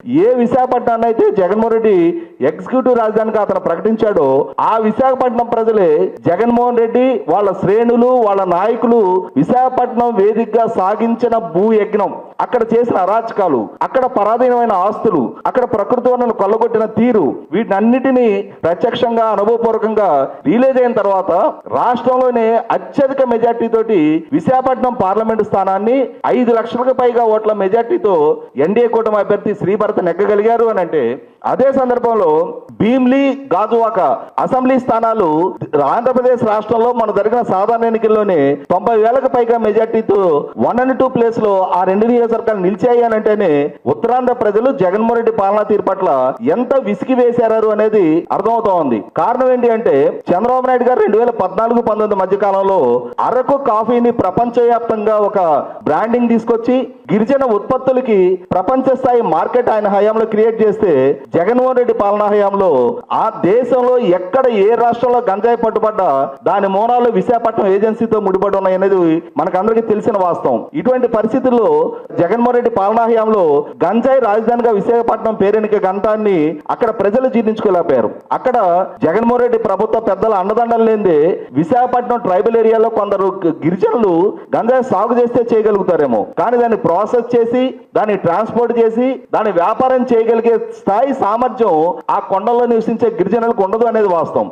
ఏ విశాఖపట్నాన్ని అయితే జగన్మోహన్ రెడ్డి ఎగ్జిక్యూటివ్ రాజధానిగా అతను ప్రకటించాడో ఆ విశాఖపట్నం ప్రజలే జగన్మోహన్ రెడ్డి వాళ్ళ శ్రేణులు వాళ్ళ నాయకులు విశాఖపట్నం వేదికగా సాగించిన భూ యజ్ఞం, అక్కడ చేసిన అరాచకాలు, అక్కడ పరాధీనమైన ఆస్తులు, అక్కడ ప్రకృతి వనరులు కొల్లగొట్టిన తీరు, వీటన్నిటినీ ప్రత్యక్షంగా అనుభవపూర్వకంగా రిలీజ్ అయిన తర్వాత రాష్ట్రంలోనే అత్యధిక మెజార్టీ తోటి విశాఖపట్నం పార్లమెంటు స్థానాన్ని 5 లక్షలకు పైగా ఓట్ల మెజార్టీతో ఎన్డీఏ కూటమి అభ్యర్థి శ్రీభరత్ నెగ్గగలిగారు అని అంటే, అదే సందర్భంలో భీమ్లీ, గాజువాక అసెంబ్లీ స్థానాలు ఆంధ్రప్రదేశ్ రాష్ట్రంలో మన జరిగిన సాధారణ ఎన్నికల్లోనే 90,000కు పైగా మెజార్టీతో 1 and 2 ప్లేస్ లో ఆ 2 నియోజకవర్గాలు నిలిచాయి అని అంటేనే ఉత్తరాంధ్ర ప్రజలు జగన్మోహన్ రెడ్డి పాలనా తీరు పట్ల ఎంత విసిగి వేశారు అనేది అర్థమవుతా ఉంది. కారణం ఏంటి అంటే, చంద్రబాబు నాయుడు గారు 2014-19 మధ్య కాలంలో అరకు కాఫీని ప్రపంచవ్యాప్తంగా ఒక బ్రాండింగ్ తీసుకొచ్చి గిరిజన ఉత్పత్తులకి ప్రపంచ స్థాయి మార్కెట్ ఆయన హయాంలో క్రియేట్ చేస్తే, జగన్మోహన్ రెడ్డి పాలనా హయాంలో ఆ దేశంలో ఎక్కడ ఏ రాష్ట్రంలో గంజాయి పట్టుబడ్డా దాని మూలాలు విశాఖపట్నం ఏజెన్సీతో ముడిపడి ఉన్నాయనేది మనకందరికీ తెలిసిన వాస్తవం. ఇటువంటి పరిస్థితుల్లో జగన్మోహన్ రెడ్డి పాలనా హయాంలో గంజాయి రాజధానిగా విశాఖపట్నం పేరెనిక గంటాన్ని అక్కడ ప్రజలు జీర్ణించుకోలేకపోయారు. అక్కడ జగన్మోహన్ రెడ్డి ప్రభుత్వ పెద్దల అండదండలు లేదే విశాఖపట్నం ట్రైబల్ ఏరియాలో కొందరు గిరిజనులు గంజాయి సాగు చేస్తే చేయగలుగుతారేమో, కానీ దాన్ని ప్రాసెస్ చేసి దాన్ని ట్రాన్స్పోర్ట్ చేసి దాన్ని వ్యాపారం చేయగలిగే స్థాయి సామర్థ్యం ఆ కొండల్లో నివసించే గిరిజనులకు ఉండదు అనేది వాస్తవం.